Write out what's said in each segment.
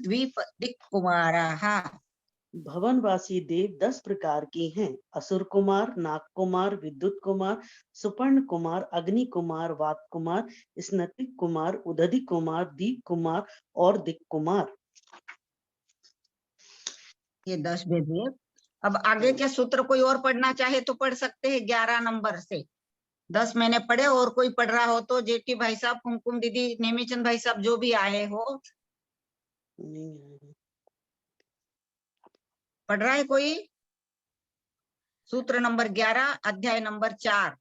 द्वीप दिक्कुमाराः। भवनवासी देव 10 प्रकार के हैं। असुर कुमार, नाग कुमार, विद्युत कुमार, सुपर्ण कुमार, अग्नि कुमार, वात कुमार, स्नतिक कुमार, उदधि कुमार, दीप कुमार और दिक कुमार। ये 10 भेद हुए। अब आगे के सूत्र कोई और पढ़ना चाहे तो पढ़ सकते हैं 11 नंबर से। 10 मैंने पढ़े, और कोई पढ़ रहा हो तो जेठी भाई साहब, कुमकुम दीदी, नेमीचंद भाई साहब, जो भी आए हो। पढ़ रहा है कोई? सूत्र नंबर 11, अध्याय नंबर 4।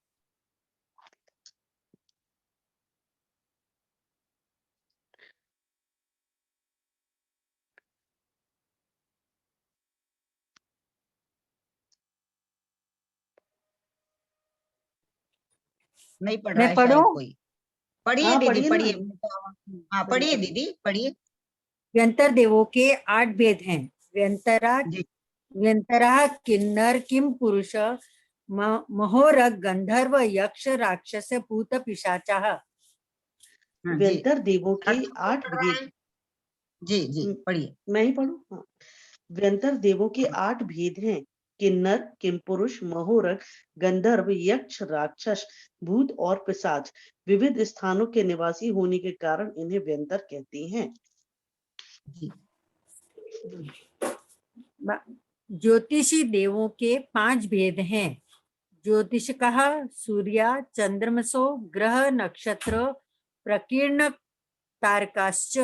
नहीं पढ़ रहा मैं है शायद पढ़ूं? कोई। पढ़िए हाँ, दीदी, पढ़िए पढ़िए। ना। हाँ पढ़िए दीदी, पढ़िए। व्यंतर देवों के 8 भेद हैं। जी व्यंतरा किन्नर किम पुरुष महोरग गंधर्व यक्ष राक्षस भूत पिशाचाः। हाँ जी। व्यंतर देवों के अर्थ कोई 8 पढ़ रहा भेद। है? जी जी पढ़िए। मैं ही पढ़ूं? हाँ। व्यंतर देवों के 8 भेद हैं। किन्नर, किमपुरुष, महोरग, गंधर्व, यक्ष, राक्षस, भूत और पिशाच। विविध स्थानों के निवासी होने के कारण इन्हें व्यंतर कहते हैं। जी ज्योतिषी देवों के 5 भेद हैं। ज्योतिष कहा सूर्य चंद्रमसो ग्रह नक्षत्र प्रकीर्ण तारकाश्च।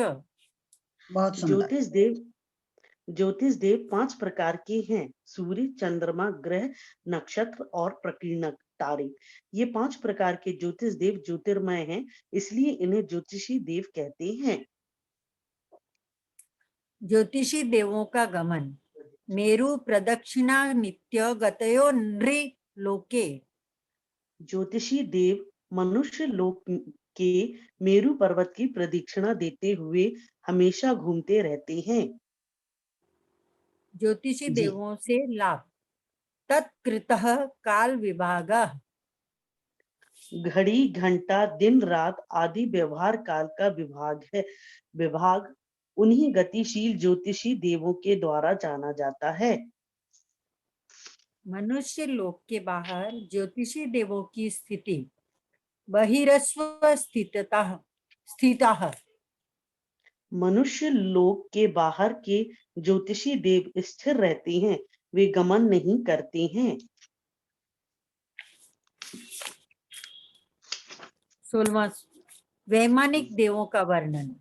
बहुत सुंदर। ज्योतिष देव 5 प्रकार के हैं। सूर्य, चंद्रमा, ग्रह, नक्षत्र और प्रकीर्णक तारे। ये 5 प्रकार के ज्योतिष देव ज्योतिर्मय हैं, इसलिए इन्हें ज्योतिषी देव कहते हैं। ज्योतिषी देवों का गमन। मेरु प्रदक्षिणा नित्य गतयो नृ लोके। ज्योतिषी देव मनुष्य लोक के मेरु पर्वत की प्रदक्षिणा देते हुए हमेशा घूमते रहते हैं। ज्योतिषी जी देवों से लाभ। तत्कृतः काल विभागः। घड़ी, घंटा, दिन, रात आदि व्यवहार काल का विभाग उन्हीं गतिशील ज्योतिषी देवों के द्वारा जाना जाता है। मनुष्य लोक के बाहर ज्योतिषी देवों की स्थिति। बहिरस्व स्थितः। मनुष्य लोक के बाहर के ज्योतिषी देव स्थिर रहते हैं, वे गमन नहीं करते हैं। 16वां वैमानिक देवों का वर्णन।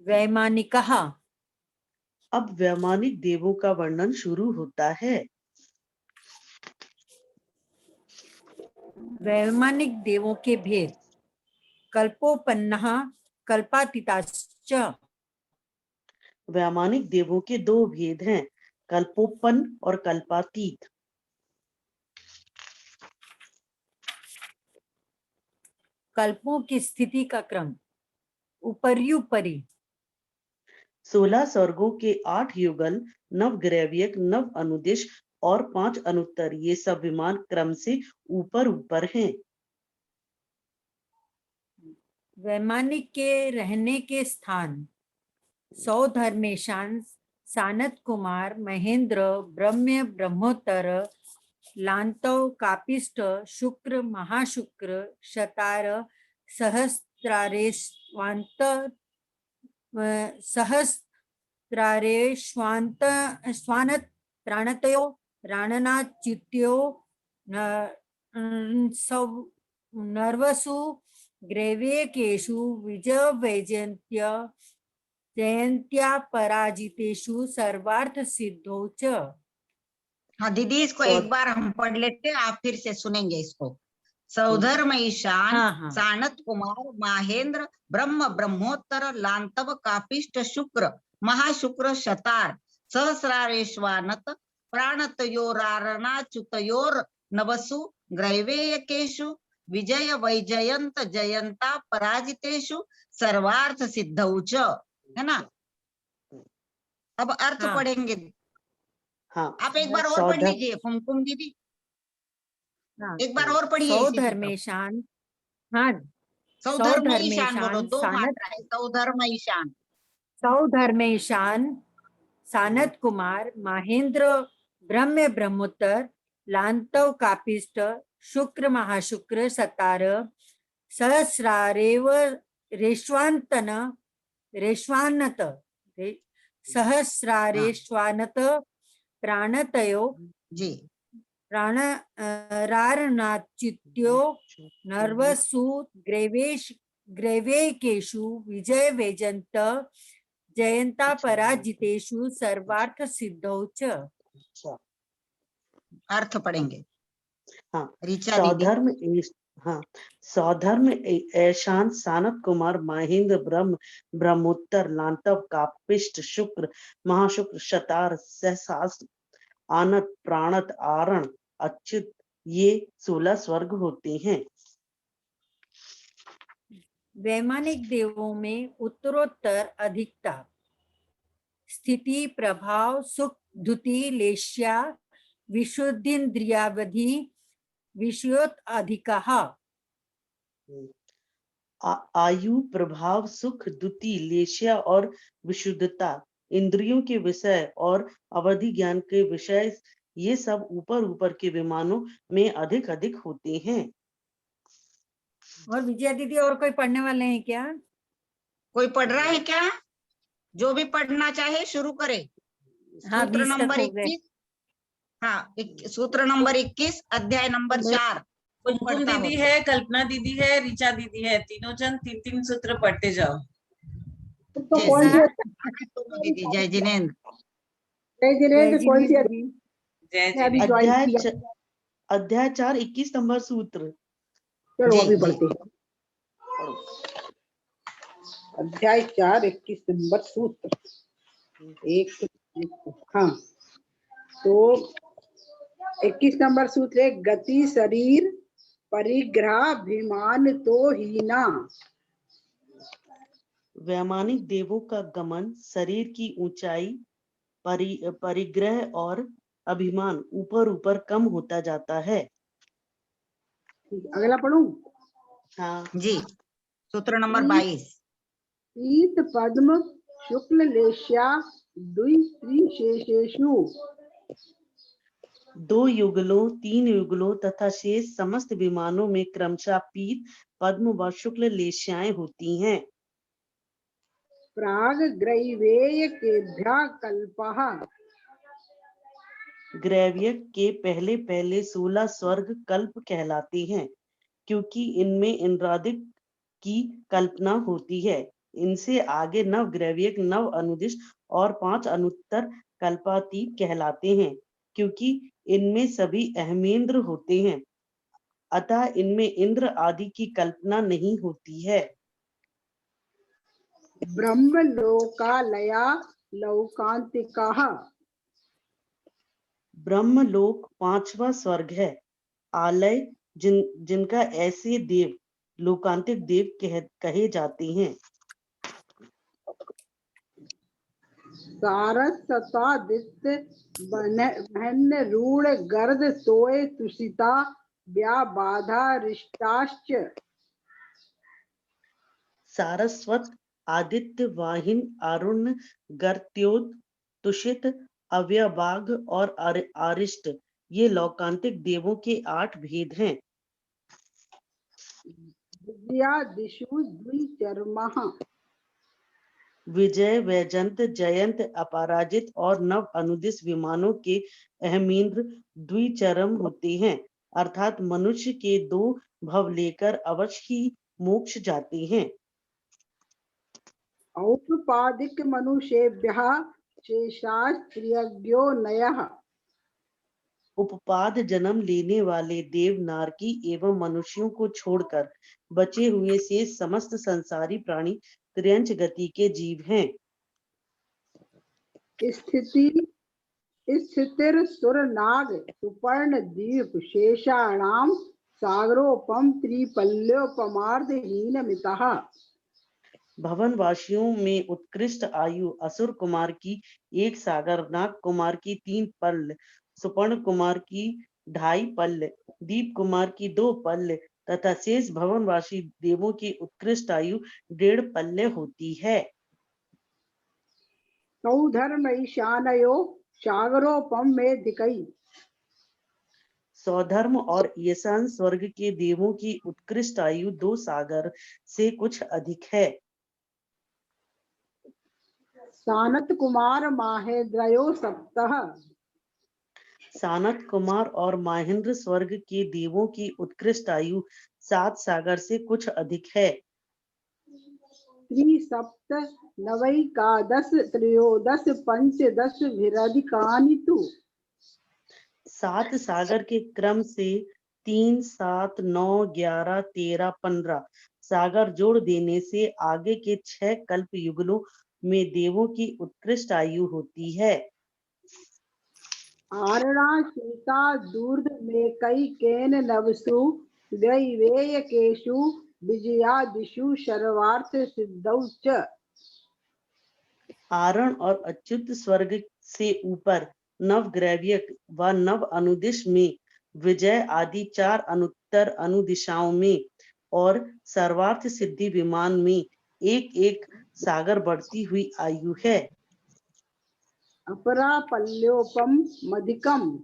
वैमानिकः। अब वैमानिक देवों का वर्णन शुरू होता है। वैमानिक देवों के भेद। कल्पोपन्नः कल्पातीताश्च। वैमानिक देवों के 2 भेद हैं, कल्पोपन्न और कल्पातीत। कल्पों की स्थिति का क्रम। उपर्युपरि। 16 स्वर्गों के 8 युगल, 9 ग्रैवियक, 9 अनुदिश और 5 अनुत्तर, ये सब विमान क्रम से ऊपर ऊपर हैं। वैमानिक के रहने के स्थान। सौधर्मेशान सानत कुमार महेंद्र ब्रह्म ब्रह्मोत्तर लांतव कापिष्ट शुक्र महाशुक्र शतार सहस्त्रारेश्वांत सहस्त्रारेश्वांत स्वानत प्राणतयो प्राणनाच्युत्यो नर्वसु ग्रैवेकेषु विजवैजयन्त्य जयंत्या पराजितेषु सर्वार्थ सिद्धौ च। हाँ दीदी, इसको एक बार हम पढ़ लेते, आप फिर से सुनेंगे इसको। सौधर्म ईशान हाँ। सानत कुमार माहेंद्र ब्रह्म ब्रह्मोत्तर लांतव कापिष्ट शुक्र महाशुक्र शतार सहस्रारेश्वानत प्राणतयोरारणाच्युतयोर नवसु ग्रैवेयकेषु विजय वैजयंत जयंता पराजितेषु सर्वार्थ सिद्धौ च, है ना। अब अर्थ पढ़ेंगे। हाँ, आप एक बार और पढ़ लीजिए कुमकुम दीदी, एक बार और पढ़िए। सौधर्मेशान। हाँ, सौधर्म ईशान बोलो, 2 मात्रा है, सौधर्म ईशान। सौधर्मेशान सानत कुमार महेंद्र ब्रह्म ब्रह्मोत्तर लांतव कापिष्ट शुक्र महाशुक्र सतार सहस्रारेव रेश्वांतन रेश्वानत सहस्रारेश्वानत प्राणतयो जी प्राण रारणाच्युत्यो नर्वसु ग्रेवेकेषु विजय वेजंत जयंता पराजितेषु सर्वार्थ सिद्धौ च। अर्थ पढ़ेंगे। हाँ, ऋचा दीदी। सौधर्म ऐशान सानत कुमार महेंद्र ब्रह्मोत्तर लांतव कापिष्ट शुक्र महाशुक्र शतार सहस्रार आनत प्राणत आरण अच्युत, ये 16 स्वर्ग होते हैं। वैमानिक देवों में उत्तरोत्तर अधिकता, स्थिति प्रभाव सुख धुति लेश्या विशुद्धिन्द्रियावधि विषयोत अधिकः। आयु प्रभाव सुख द्युति लेश्या और विशुद्धता इंद्रियों के विषय और अवधि ज्ञान के विषय, ये सब ऊपर ऊपर के विमानों में अधिक अधिक होते हैं। और विजया दीदी और कोई पढ़ने वाले हैं क्या? कोई पढ़ रहा है क्या? जो भी पढ़ना चाहे शुरू करे। हाँ, सूत्र 20 तक नंबर हो गए। 21। हाँ, सूत्र नंबर 21 अध्याय नंबर 4। कुमकुम दीदी है, कल्पना दीदी है, ऋचा दीदी है, तीनों जन 3-3 सूत्र पढ़ते जाओ। दीदी जय जिनेन्द्र। कौन सी जय जी। अध्याय 4 21 नंबर सूत्र। चलो अभी पढ़ते हैं। अध्याय 4 21 नंबर सूत्र। हाँ, तो 21 नंबर सूत्र है गति शरीर परिग्रह अभिमान तो हीना। वैमानिक देवों का गमन, शरीर की ऊंचाई, परिग्रह और अभिमान ऊपर ऊपर कम होता जाता है। अगला पढ़ूं? हाँ जी, सूत्र नंबर 22। पीत पद्म शुक्ल लेश्या द्विशेषेषु। 2 युगलों 3 युगलों तथा शेष समस्त विमानों में क्रमशः पीत पद्म व शुक्ल लेश्याएं होती हैं। प्राग ग्रैवेय केभ्यः कल्पः। ग्रैव्य के पहले पहले 16 स्वर्ग कल्प कहलाते हैं, क्योंकि इनमें इंद्रादिक की कल्पना होती है। इनसे आगे नव ग्रैव्य, नव अनुदिश और 5 अनुत्तर कल्पातीत कहलाते हैं, क्योंकि इनमें सभी अहमेंद्र होते हैं, अतः इनमें इंद्र आदि की कल्पना नहीं होती है। ब्रह्मलोकालया लौकांतिकाः। ब्रह्मलोक 5वां स्वर्ग है। आलय जिनका ऐसे देव लोकांतिक देव कहे जाते हैं। सारस्वतादित्य बहन रूढ़ गर्द सोए तुषिता व्याबाधा रिष्टाश्च। सारस्वत आदित्य वाहिन अरुण गर्त्योत तुषित अव्यबाघ और आरिष्ट, ये लौकांतिक देवों के 8 भेद हैं। विजयादिषु द्विचर्मः। विजय वैजंत जयंत अपराजित और नव अनुदिश विमानों के अहमेंद्र द्विचरम होते हैं, अर्थात मनुष्य के 2 भव लेकर अवश्य ही मोक्ष जाते हैं। औपपादिक मनुष्येभ्यः शेषास्त्रियज्ञो नयः। उपपाद जन्म लेने वाले देव नारकी एवं मनुष्यों को छोड़कर बचे हुए से समस्त संसारी प्राणी त्र्यंच गति के जीव हैं। स्थितिर सुर नाग सुपर्ण द्वीप शेषाणाम सागरोपम त्रिपल्योपमार्धहीन मितः। भवन वासियों में उत्कृष्ट आयु असुर कुमार की 1 सागर, नाग कुमार की 3 पल्ल, सुपर्ण कुमार की 2.5 पल्ल, दीप कुमार की 2 पल्ल तथा शेष भवनवासी देवों की उत्कृष्ट आयु 1.5 पल्ले होती है। सौधर्म ईशानयो सागरोपम में दिकई। सौधर्म और ईशान स्वर्ग के देवों की उत्कृष्ट आयु 2 सागर से कुछ अधिक है। सानत कुमार माहेद्रयो सप्तः। सानत कुमार और महेंद्र स्वर्ग के देवों की उत्कृष्ट आयु 7 सागर से कुछ अधिक है। त्रिसप्त नवैकादश त्रयोदश पंचदश विरधिकानि तु। 7 सागर के क्रम से 3, 7, 9, 11, 13, 15 सागर जोड़ देने से आगे के 6 कल्प युगलों में देवों की उत्कृष्ट आयु होती है। आरणा सीता दूर्ध में कई केन नवसु दैवेय केशु विजयादिषु सर्वार्थ सिद्धौ च। आरण और अच्युत स्वर्ग से ऊपर नवग्रैव्यक व नव अनुदिश में विजय आदि 4 अनुत्तर अनुदिशाओं में और सर्वार्थ सिद्धि विमान में एक एक सागर बढ़ती हुई आयु है। अपरा पल्योपम मधिकम।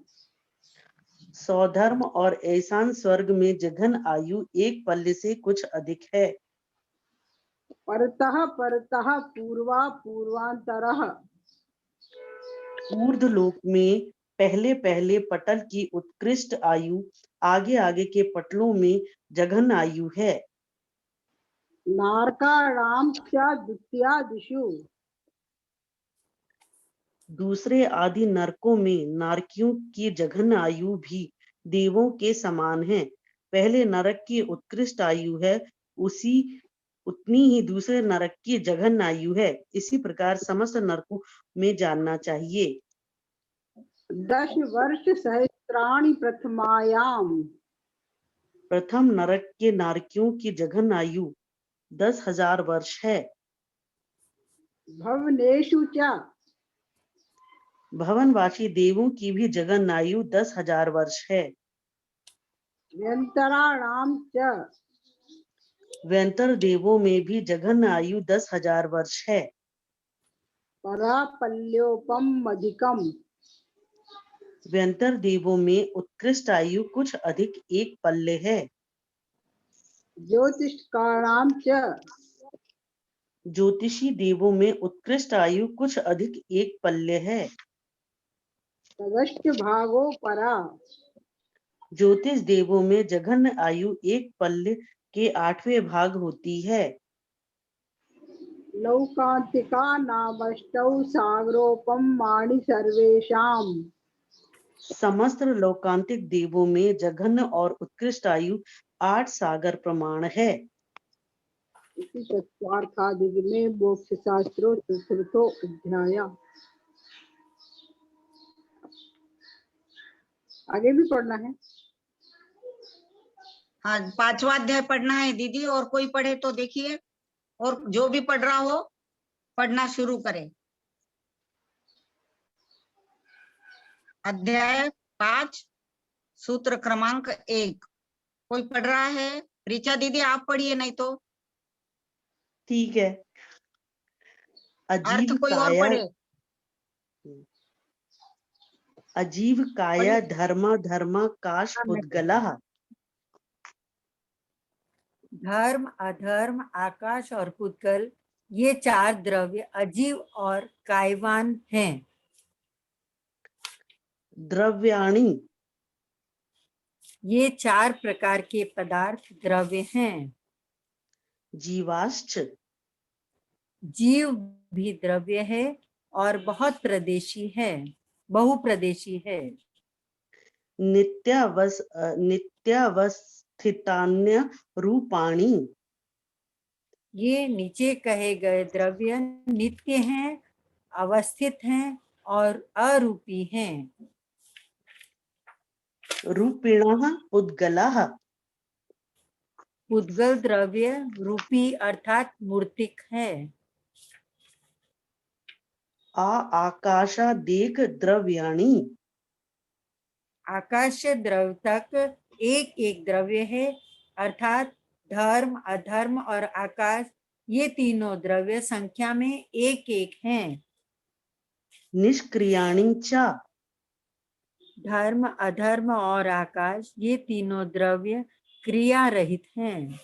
सौधर्म और ऐसान स्वर्ग में जघन आयु 1 पल्ले से कुछ अधिक है। परतः परतः पूर्वा पूर्वांतरः। ऊर्ध्व लोक में पहले पहले पटल की उत्कृष्ट आयु आगे आगे के पटलों में जघन आयु है। नारकाणां च द्वितीयादिषु। दूसरे आदि नरकों में नारकियों की जघन आयु भी देवों के समान है। पहले नरक की उत्कृष्ट आयु है, उतनी ही दूसरे नरक की जघन आयु है। इसी प्रकार समस्त नरकों में जानना चाहिए। 10 वर्ष सहस्राणि प्रथमायाम। प्रथम नरक के नारकियों की जघन आयु 10,000 वर्ष है। भवनेषु च। भवनवासी देवों की भी जघन आयु 10,000 वर्ष है। व्यंतराणां च। व्यंतर देवों में भी जघन आयु 10,000 वर्ष है। परापल्योपम अधिकम। व्यंतर देवों में उत्कृष्ट आयु कुछ अधिक 1 पल्ले है। ज्योतिष्काणां च। ज्योतिषी देवों में उत्कृष्ट आयु कुछ अधिक 1 पल्ले है। तदष्ट भागो परा। ज्योतिष देवों में जघन आयु 1 पल्ले के 8वें भाग होती है। लौकांतिका नामष्टौ सागरोपम माणि सर्वेषाम्। समस्त लौकांतिक देवों में जघन और उत्कृष्ट आयु 8 सागर प्रमाण है। इसी तत्वार्थादिग में मोक्ष शास्त्रो चतुर्थो अध्याय। आगे भी पढ़ना है। हाँ, 5वां अध्याय पढ़ना है दीदी, और कोई पढ़े तो देखिए, और जो भी पढ़ रहा हो पढ़ना शुरू करे। अध्याय 5 सूत्र क्रमांक 1 कोई पढ़ रहा है? ऋचा दीदी आप पढ़िए, नहीं तो ठीक है। अर्थ अजीव कोई और काया, पढ़े। अजीव काया धर्मा धर्मा काश पुद्गलः। धर्म, अधर्म, आकाश और पुद्गल, ये 4 द्रव्य अजीव और कायवान हैं। द्रव्याणि, ये 4 प्रकार के पदार्थ द्रव्य हैं। जीवाश्च, जीव भी द्रव्य है और बहुत प्रदेशी है, बहुप्रदेशी है। नित्यावस्थितान्य रूपाणि, ये नीचे कहे गए द्रव्य नित्य हैं, अवस्थित हैं और अरूपी हैं। रूपिणः पुद्गलः, पुद्गल द्रव्य रूपी अर्थात मूर्तिक है। आकाशादेक द्रव्याणि, आकाश द्रव्य तक एक एक द्रव्य है, अर्थात धर्म, अधर्म और आकाश, ये तीनों द्रव्य संख्या में एक एक हैं। निष्क्रियाणि च। धर्म, अधर्म और आकाश ये तीनों द्रव्य क्रिया रहित हैं।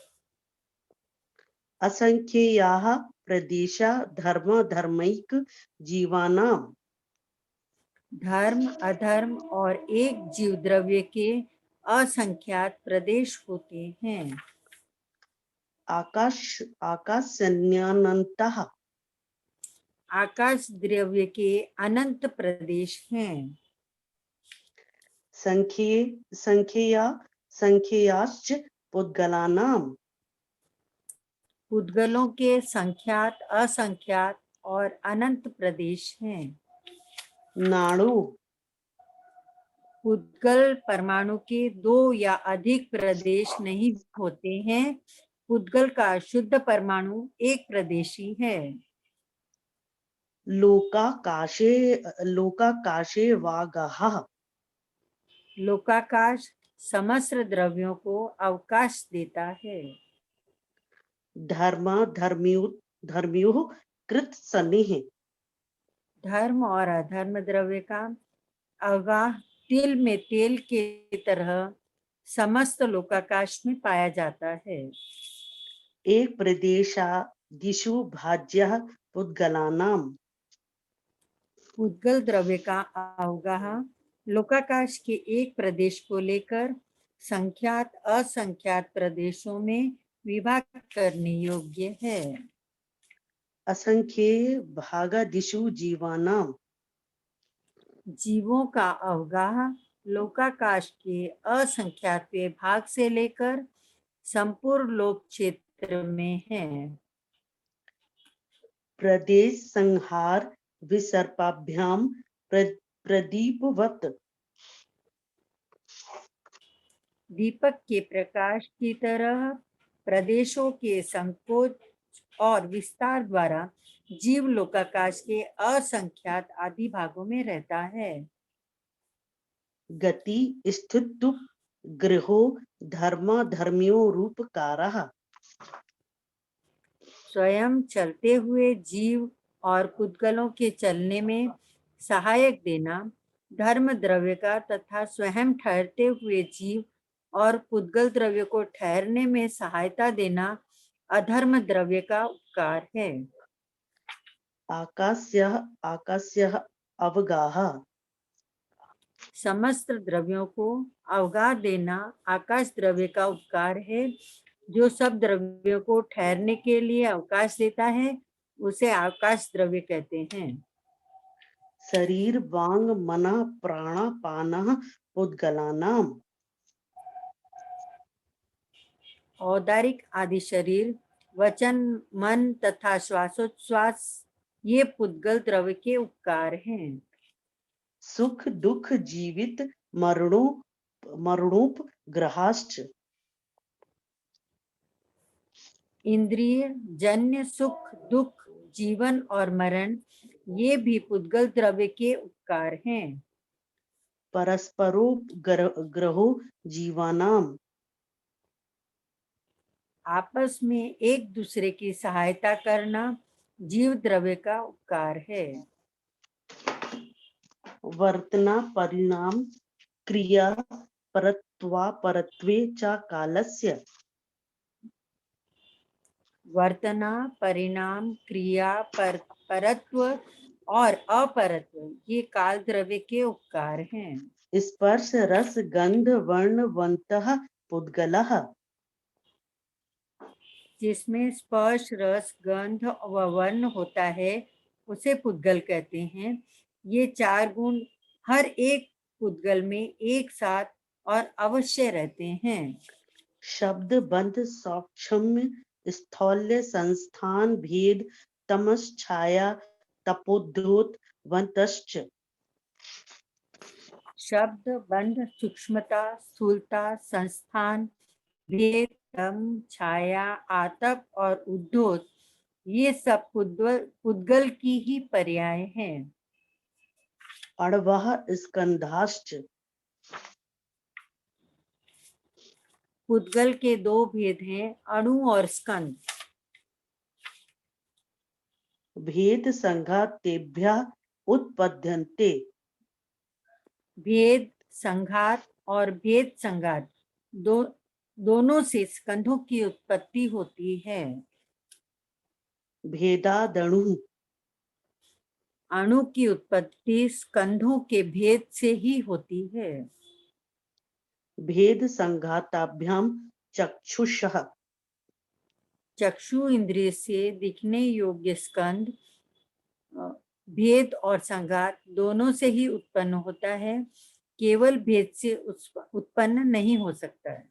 असंख्याः प्रदेशा धर्म धर्मैक जीवानां। धर्म, अधर्म और एक जीव द्रव्य के असंख्यात प्रदेश होते हैं। आकाशन्यनन्तः। आकाश द्रव्य के अनंत प्रदेश हैं। संख्याश्च पुद्गलानां। पुद्गलों के संख्यात, असंख्यात और अनंत प्रदेश हैं। नाड़ु। पुद्गल परमाणु के दो या अधिक प्रदेश नहीं होते हैं। पुद्गल का शुद्ध परमाणु एक प्रदेशी है। लोकाकाशे वागः। लोकाकाश समस्त द्रव्यों को अवकाश देता है। धर्म्युः कृत्सन्निः। धर्म और अधर्म द्रव्य का अवगाह तिल में तेल के तरह समस्त लोकाकाश में पाया जाता है। एक प्रदेशादिषु भाज्यः पुद्गलानां। पुद्गल द्रव्य का अवगाह लोकाकाश के एक प्रदेश को लेकर संख्यात असंख्यात प्रदेशों में विभाग करने योग्य है। असंख्ये भागादिषु जीवानां। जीवों का अवगाह लोकाकाश के असंख्यात भाग से लेकर संपूर्ण लोक क्षेत्र में है। प्रदेश संहार विसर्पाभ्यां प्रदीपवत्। दीपक के प्रकाश की तरह प्रदेशों के संकोच और विस्तार द्वारा जीव लोकाकाश के असंख्यात आदि भागों में रहता है। गति स्थितु गृहो धर्म्यो रूपकारः। स्वयं चलते हुए जीव और पुद्गलों के चलने में सहायक देना धर्म द्रव्य का तथा स्वयं ठहरते हुए जीव और पुद्गल द्रव्य को ठहरने में सहायता देना अधर्म द्रव्य का उपकार है। आकाशः अवगाह। समस्त द्रव्यों को अवगाह देना आकाश द्रव्य का उपकार है। जो सब द्रव्यों को ठहरने के लिए अवकाश देता है उसे आकाश द्रव्य कहते हैं। शरीर वांग मनः प्राणापानः पुद्गलानां। औदारिक आदि शरीर, वचन, मन तथा श्वासोच्छ्वास ये पुद्गल द्रव्य के उपकार हैं। सुख दुख जीवित मरणोपग्रहाश्च। इंद्रिय जन्य सुख दुख जीवन और मरण ये भी पुद्गल द्रव्य के उपकार हैं। परस्परोपग्रहो जीवानां। आपस में एक दूसरे की सहायता करना जीव द्रव्य का उपकार है। वर्तना परिणाम क्रिया परत्वे च कालस्य। वर्तना परिणाम क्रिया परत्व और अपरत्व ये काल द्रव्य के उपकार हैं। स्पर्श रस गंध वर्णवन्तः पुद्गलः। जिसमें स्पर्श रस गंध व वर्ण होता है उसे पुद्गल कहते हैं। ये चार गुण हर एक पुद्गल में एक साथ और अवश्य रहते हैं। शब्द बंध सौक्ष्म्य स्थौल्य संस्थान भेद तमस छाया तपोद्योत वंतश्च। शब्द बंध सूक्ष्मता स्थूलता संस्थान भेद दम छाया आतप और उद्धोत ये सब पुद्गल की ही पर्याय हैं। अड़वः स्कंधाश्च। पुद्गल के दो भेद हैं, अणु और स्कंद। भेद संघातेभ्यः उत्पद्यन्ते। भेद संघात और भेद संघात दोनों से स्कंधों की उत्पत्ति होती है। भेदादणु अणु की उत्पत्ति स्कंधों के भेद से ही होती है। भेद संघाताभ्याम चक्षुषः चक्षु इंद्रिय से दिखने योग्य स्कंध भेद और संघात दोनों से ही उत्पन्न होता है, केवल भेद से उत्पन्न नहीं हो सकता है।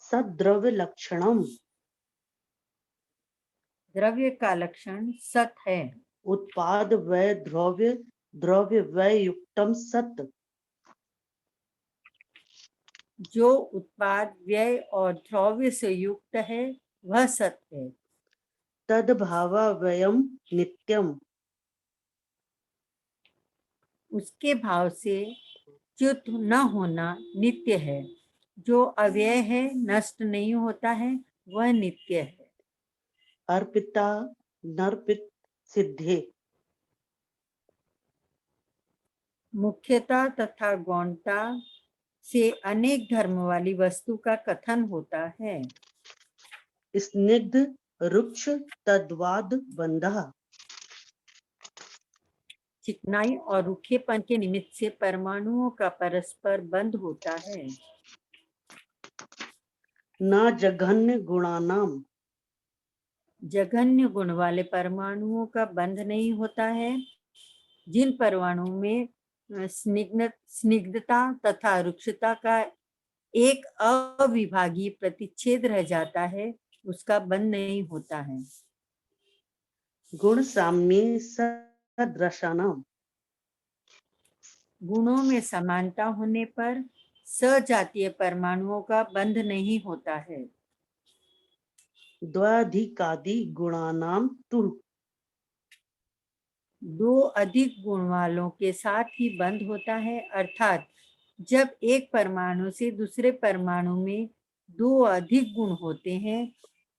सद्द्रव्य लक्षणम द्रव्य का लक्षण सत है। उत्पाद वय द्रव्य द्रव्य वय युक्तम सत। जो उत्पाद व्यय और द्रव्य से युक्त है वह सत है। तद्भावावयम नित्यम उसके भाव से च्युत न होना नित्य है। जो अव्यय है, नष्ट नहीं होता है, वह नित्य है। अर्पिता नर्पित सिद्धे मुख्यता तथा गौणता से अनेक धर्म वाली वस्तु का कथन होता है। स्निग्ध रुक्ष तद्वाद बंधा चिकनाई और रूखेपन के निमित्त से परमाणुओं का परस्पर बंध होता है। न जघन्य गुणानाम जघन्य गुण वाले परमाणुओं का बंध नहीं होता है। जिन परमाणुओं में स्निग्धता तथा रुक्षता का एक अविभागी प्रतिच्छेद रह जाता है, उसका बंध नहीं होता है। गुण साम्य सदृशानाम गुणों में समानता होने पर सजातीय परमाणुओं का बंध नहीं होता है। द्वाधिकादि गुणानाम तु दो अधिक गुण वालों के साथ ही बंध होता है, अर्थात जब एक परमाणु से दूसरे परमाणु में दो अधिक गुण होते हैं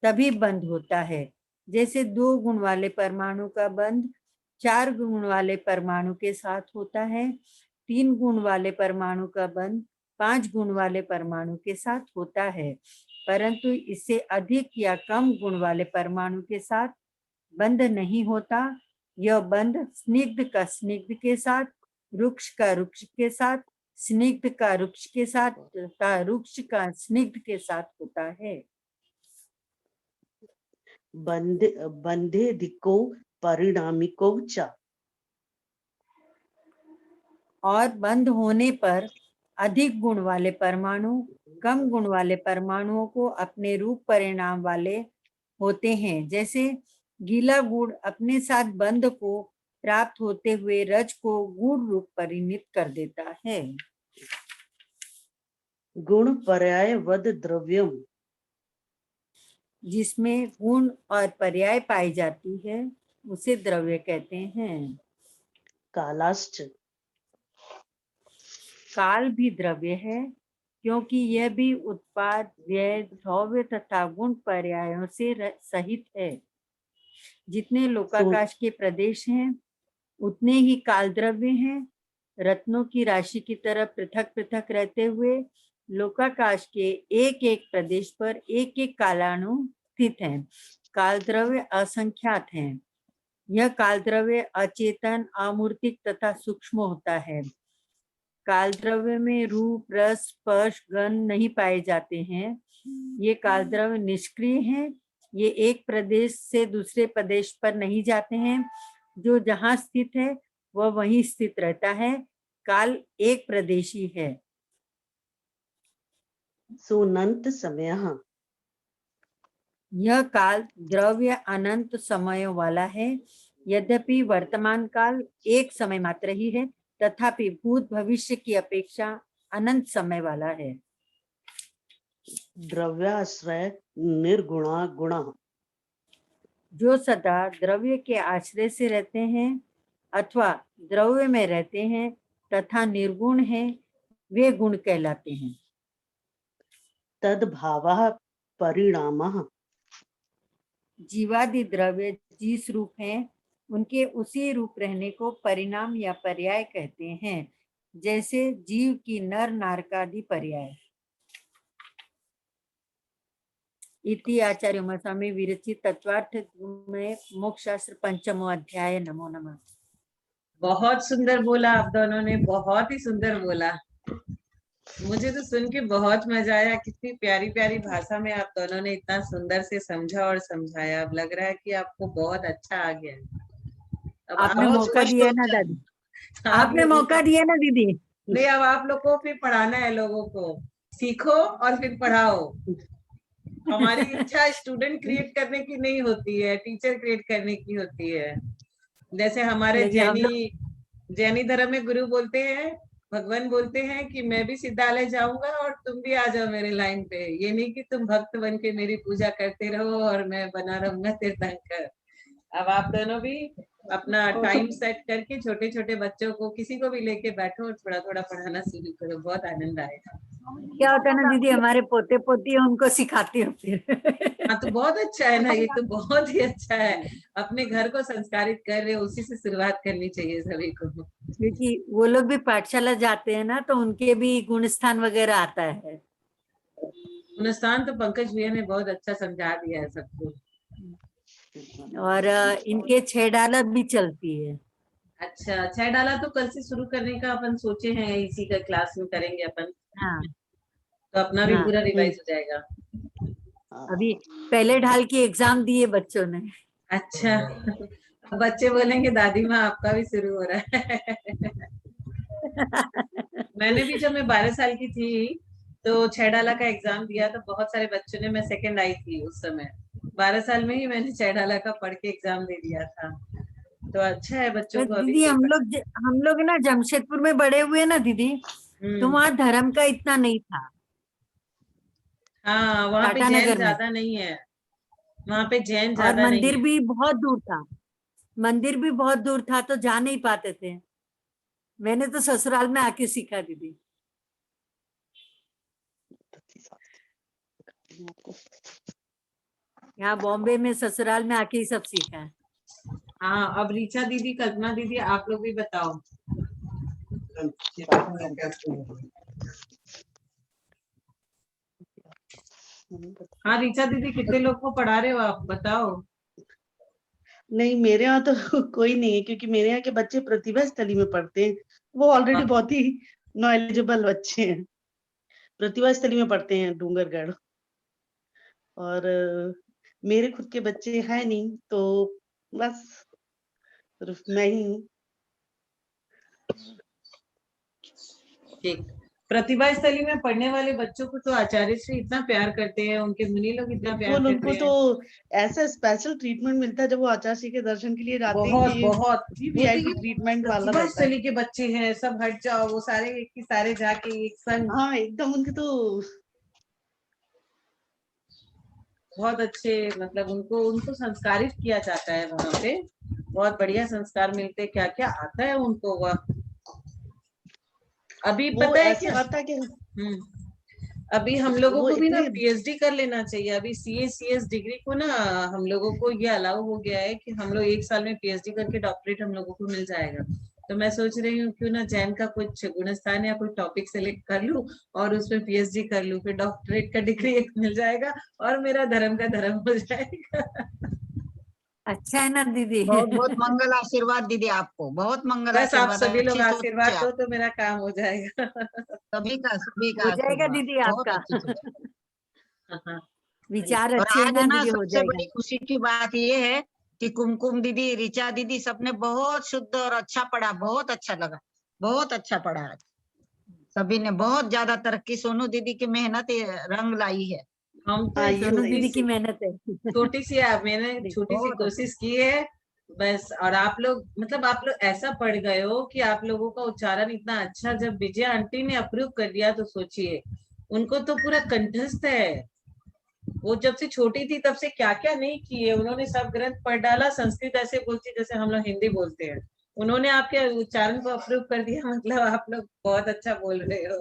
तभी बंध होता है। जैसे 2 गुण वाले परमाणु का बंध 4 गुण वाले परमाणु के साथ होता है, 3 गुण वाले परमाणु का बंध 5 गुण वाले परमाणु के साथ होता है, परंतु इससे अधिक या कम गुण वाले परमाणु के साथ बंध नहीं होता। यह बंध स्निग्ध का स्निग्ध के साथ, रुक्ष का रुक्ष के साथ, स्निग्ध का रुक्ष के साथ तथा रुक्ष का स्निग्ध के साथ होता है। बंधे दिको परिणामिको च और बंध होने पर अधिक गुण वाले परमाणु कम गुण वाले परमाणुओं को अपने रूप परिणाम वाले होते हैं। जैसे गीला गुड़ अपने साथ बंध को प्राप्त होते हुए रज को गुड़ रूप परिणित कर देता है। गुण पर्यायवद द्रव्यम जिसमें गुण और पर्याय पाई जाती है उसे द्रव्य कहते हैं। कालाश्च काल भी द्रव्य है, क्योंकि यह भी उत्पाद व्यय द्रव्य तथा गुण पर्यायों से सहित है। जितने लोकाकाश के प्रदेश हैं उतने ही काल द्रव्य हैं। रत्नों की राशि की तरह पृथक पृथक रहते हुए लोकाकाश के एक एक प्रदेश पर एक एक कालाणु स्थित हैं। काल द्रव्य असंख्यात हैं। यह काल द्रव्य अचेतन, अमूर्तिक तथा सूक्ष्म होता है। काल द्रव्य में रूप, रस, स्पर्श, गंध नहीं पाए जाते हैं। ये काल द्रव्य निष्क्रिय हैं। ये एक प्रदेश से दूसरे प्रदेश पर नहीं जाते हैं। जो जहाँ स्थित है वह वहीं स्थित रहता है। काल एक प्रदेशी है। सुनंत समयः यह काल द्रव्य अनंत समय वाला है। यद्यपि वर्तमान काल एक समय मात्र ही है, तथापि भूत भविष्य की अपेक्षा अनंत समय वाला है। द्रव्याश्रय निर्गुणा गुणा जो सदा द्रव्य के आश्रय से रहते हैं अथवा द्रव्य में रहते हैं तथा निर्गुण हैं, वे गुण कहलाते हैं। तद्भावः परिणामः जीवादि द्रव्य जिस रूप हैं उनके उसी रूप रहने को परिणाम या पर्याय कहते हैं, जैसे जीव की नर नारकादि पर्याय। इति आचार्य उमास्वामी विरचित तत्वार्थ में मोक्ष शास्त्र पंचमो अध्याय। नमो नमः। बहुत सुंदर बोला आप दोनों ने, बहुत ही सुंदर बोला। मुझे तो सुन के बहुत मजा आया। कितनी प्यारी प्यारी भाषा में आप दोनों ने इतना सुंदर से समझा और समझाया। अब लग रहा है कि आपको बहुत अच्छा आ गया है। अब आपने आप मौका स्पष्ट दिया हो ना गया। दादी, आप आपने लोगों मौका को दिया ना दीदी। नहीं, अब आप लोग को फिर पढ़ाना है, लोगों को सीखो और फिर पढ़ाओ। हमारी इच्छा स्टूडेंट क्रिएट करने की नहीं होती है, टीचर क्रिएट करने की होती है। जैसे हमारे लेकिन हम जैनी धर्म में गुरु बोलते हैं, भगवान बोलते हैं कि मैं भी सिद्धालय जाऊंगा और तुम भी आ जाओ मेरे लाइन पे। ये नहीं कि तुम भक्त बन के मेरी पूजा करते रहो और मैं बना रहूंगा तीर्थंकर। अब आप दोनों भी अपना टाइम सेट करके छोटे छोटे बच्चों को, किसी को भी लेके बैठो और थोड़ा थोड़ा पढ़ाना शुरू करो, बहुत आनंद आएगा। क्या होता है ना दीदी, हमारे पोते पोती है, उनको सिखाती हूँ फिर। हाँ, तो बहुत अच्छा है ना, ये तो बहुत ही अच्छा है। अपने घर को संस्कारित कर रहे हो, उसी से शुरुआत करनी चाहिए सभी को। क्योंकि वो लोग भी पाठशाला जाते हैं ना, तो उनके भी गुण स्थान वगैरह आता है। अनुष्ठान तो पंकज भैया ने बहुत अच्छा समझा दिया है सबको। और इनके 6 डाला भी चलती है। अच्छा, 6 डाला तो कल से शुरू करने का अपन सोचे हैं, इसी का क्लास में करेंगे अपन, हाँ तो अपना भी हाँ, पूरा रिवाइज हो जाएगा। अभी पहले ढाल की एग्जाम दिए बच्चों ने। अच्छा, अब बच्चे बोलेंगे दादी माँ आपका भी शुरू हो रहा है। मैंने भी, जब मैं 12 साल की थी तो 6 डाला का एग्जाम दिया, तो बहुत सारे बच्चों ने, मैं सेकंड आई थी उस समय, 12 साल में ही मैंने 6 डाला का पढ़ के एग्जाम दे दिया था। तो अच्छा है बच्चों को अभी दीदी से हम लोग ना जमशेदपुर में बड़े हुए ना दीदी, तो वहाँ धर्म का इतना नहीं था। हाँ, वहाँ पे जैन टाटानगर में, ज्यादा नहीं है, वहाँ पे जैन और ज्यादा नहीं मंदिर है। भी बहुत दूर था, मंदिर भी बहुत दूर था, तो जा नहीं पाते थे। मैंने तो ससुराल में आके सीखा दीदी। यहाँ बॉम्बे में ससुराल में आके ही सब सीखा है। हाँ, अब ऋचा दीदी, कल्पना दीदी, आप लोग भी बताओ। हाँ ऋचा दीदी, कितने लोग को पढ़ा रहे हो आप, बताओ। नहीं, मेरे यहाँ तो कोई नहीं है, क्योंकि मेरे यहाँ के बच्चे प्रतिभा स्थली में पढ़ते हैं। वो ऑलरेडी बहुत ही नॉलेजेबल बच्चे हैं, प्रतिभा स्थली में पढ़ते हैं डूंगरगढ़। और मेरे खुद के बच्चे हैं नहीं, तो बस सिर्फ मैं ही हूँ। ठीक, प्रतिभा स्थली में पढ़ने वाले बच्चों को तो आचार्य श्री इतना प्यार करते हैं, उनके मुनि लोग इतना प्यार बिल्कुल, उनको करते तो हैं। ऐसा स्पेशल ट्रीटमेंट मिलता है जब वो आचार्य श्री के दर्शन के लिए जाते हैं बहुत कि बहुत वीआईपी ट्रीटमेंट वाला प्रतिभा रहता है। स्थली के बच्चे हैं, सब हट जाओ, वो सारे एक ही सारे जाके एक संग, हाँ, एकदम उनके तो बहुत अच्छे, मतलब उनको उनको संस्कारित किया जाता है वहां पे, बहुत बढ़िया संस्कार मिलते, क्या क्या आता है उनको। वह अभी वो पता है ऐसे क्या, आता है कि अभी हम लोगों वो को भी ना इतने पीएचडी कर लेना चाहिए। अभी सीएस डिग्री को ना हम लोगों को ये अलाउ हो गया है कि हम लोग 1 साल में पीएचडी करके डॉक्टरेट हम लोगों को मिल जाएगा। तो मैं सोच रही हूँ क्यों ना जैन का कुछ गुणस्थान या कोई टॉपिक सेलेक्ट कर लूं और उसमें पीएचडी कर लूं, फिर डॉक्टरेट का डिग्री एक मिल जाएगा और मेरा धर्म का धर्म हो जाएगा। अच्छा है ना दीदी। बहुत बहुत मंगल आशीर्वाद दीदी, आपको बहुत मंगल बस आप आशीर्वाद। सभी लोग अच्छी सोच आशीर्वाद है दो आप, तो मेरा काम हो जाएगा। सभी का हो जाएगा आशीर्वाद, दीदी बहुत आपका। अच्छी सोच है। विचार और अच्छे है आज ना ना दीदी, हो सबसे जाएगा। बड़ी खुशी की बात ये है कि कुमकुम दीदी, ऋचा दीदी, सबने बहुत शुद्ध और अच्छा पढ़ा, बहुत अच्छा लगा, बहुत अच्छा पढ़ा आज। सभी ने बहुत ज्यादा तरक्की, सोनू दीदी की मेहनत ये रंग लाई है। हम तो हाँ, एक ये सोनू सही दीदी है। की मेहनत है। छोटी सी मैंने छोटी सी बहुत अच्छा। कोशिश की है बस। और आप लोग, मतलब आप लोग ऐसा पढ़ गए हो कि आप लोगों का उच्चारण इतना अच्छा, जब विजया आंटी ने अप्रूव कर दिया तो सोचिए, उनको तो पूरा कंठस्थ है। वो जब से छोटी थी तब से क्या क्या नहीं किए उन्होंने, सब ग्रंथ पढ़ डाला। संस्कृत ऐसे बोलती जैसे हम लोग हिंदी बोलते हैं, उन्होंने आपके उच्चारण को अप्रूव कर दिया, मतलब आप लोग बहुत अच्छा बोल रहे हो।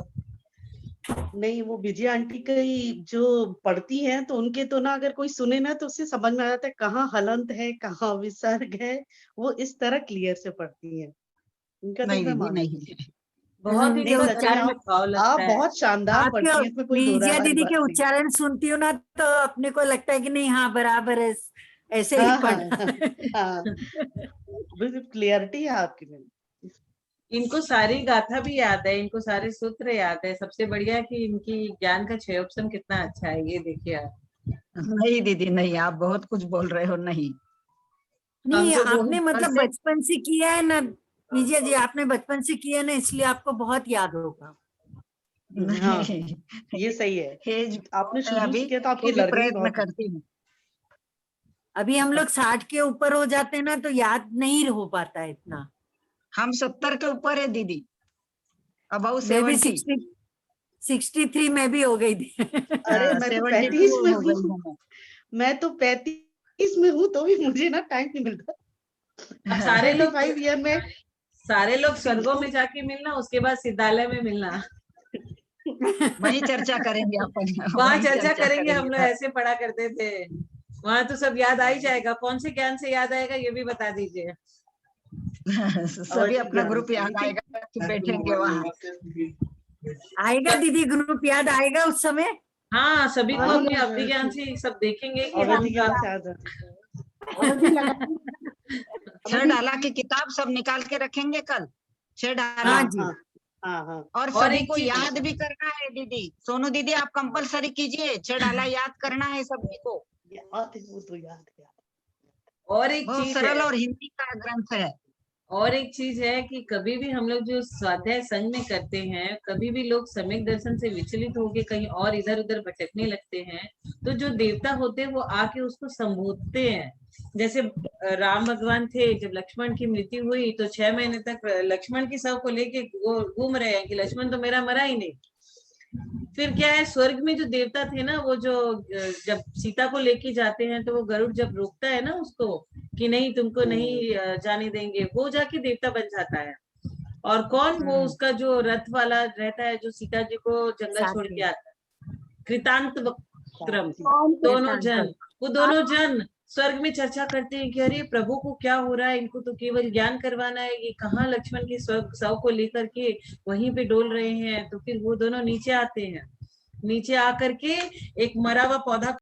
नहीं, वो विजय आंटी की जो पढ़ती हैं तो उनके तो ना अगर कोई सुने ना तो उससे समझ में आ जाता है कहाँ हलंत है, कहाँ विसर्ग है। वो इस तरह क्लियर से पढ़ती हैं। उनका तो नहीं मैं दीदी मानती नहीं। हूँ। बहुत ही नहीं, तो सच में उच्चारण में भाव आप लगता है। बहुत शानदार आपके पढ़ती हैं, इसमें कोई दो विजया राय वाली दीदी बात के नहीं। उच्चारण सुनती हूँ ना तो अपने को लगता है कि नहीं, हाँ बराबर है, ऐसे ही हाँ, हाँ, पढ़ना हाँ, बिल्कुल क्लियरिटी है आपकी में। इनको सारी गाथा भी याद है, इनको सारे सूत्र याद है। सबसे बढ़िया कि इनकी ज्ञान का क्षयोपम कितना अच्छा है, ये देखिए आप। नहीं दीदी नहीं, आप बहुत कुछ बोल रहे हो। नहीं नहीं, हमको आपने बचपन मतलब से बचपन से किया है ना विजय जी, आपने बचपन से किया है ना, इसलिए आपको बहुत याद होगा। हाँ, नहीं, ये सही है। एज आपने शुरू अभी से किया तो आपकी तो भी लर्निंग प्रयत्न बहुत करती हूँ। अभी हम लोग 60 के ऊपर हो जाते हैं ना तो याद नहीं हो पाता है इतना। हम 70 के ऊपर है दीदी, अबाउ मैं भी 70। 63 में भी हो गई थी। अरे मैं तो 72 35 में हो गई हूँ। हूँ मैं तो 35 में हूँ तो भी मुझे ना टाइम नहीं मिलता। अब मैं। 35 ईयर में सारे लोग स्वर्गों में जाके मिलना, उसके बाद सिद्धालय में मिलना। वही चर्चा करेंगे अपन। वहां वही चर्चा करेंगे, हम लोग धर- ऐसे पढ़ा करते थे। वहां तो सब याद आ ही जाएगा। कौन से ज्ञान से याद आएगा ये भी बता दीजिए। सभी अवैधिक अपना ज्ञान ग्रुप से, याद लेकिन आएगा कि बैठेंगे वहां। आएगा दीदी, ग्रुप याद आएगा उस समय। हाँ, सभी को हाँ, अपने अवधि ज्ञान से सब देखेंगे कि अवैधिक हम ज्ञान से आ जाते हैं। अवधि लगा 6 डाला की किताब सब निकाल के रखेंगे कल। 6 डाला। हाँ हाँ, जी। हाँ, हाँ, हाँ। और और सभी एक को चीज याद भी करना है दीदी। सोनू दीदी आप कंपलसरी कीजिए, 6 डाला याद करना है सभी को। याद है, वो तो याद है। और एक बहुत चीज सरल है और हिंदी का ग्रंथ है। और एक चीज है कि कभी भी हम लोग जो स्वाध्याय संघ में करते हैं, कभी भी लोग सम्यक दर्शन से विचलित होके कहीं और इधर उधर भटकने लगते हैं, तो जो देवता होते हैं वो आके उसको संबोधते हैं। जैसे राम भगवान थे, जब लक्ष्मण की मृत्यु हुई तो 6 महीने तक लक्ष्मण की शव को लेके घूम रहे हैं कि लक्ष्मण तो मेरा मरा ही नहीं। फिर क्या है, स्वर्ग में जो देवता थे ना, वो जो जब सीता को लेके जाते हैं तो वो गरुड़ जब रोकता है ना उसको कि नहीं तुमको नहीं जाने देंगे, वो जाके देवता बन जाता है। और कौन वो उसका जो रथ वाला रहता है जो सीता जी को जंगल साथ छोड़ में के आता है, कृतांत वक्रम। कौन से दोनों कृतांत। जन वो दोनों जन स्वर्ग में चर्चा करते हैं कि अरे प्रभु को क्या हो रहा है, इनको तो केवल ज्ञान करवाना है, ये कहाँ लक्ष्मण के शव को लेकर के वहीं पे डोल रहे हैं। तो फिर वो दोनों नीचे आते हैं, नीचे आकर के एक मरा हुआ पौधा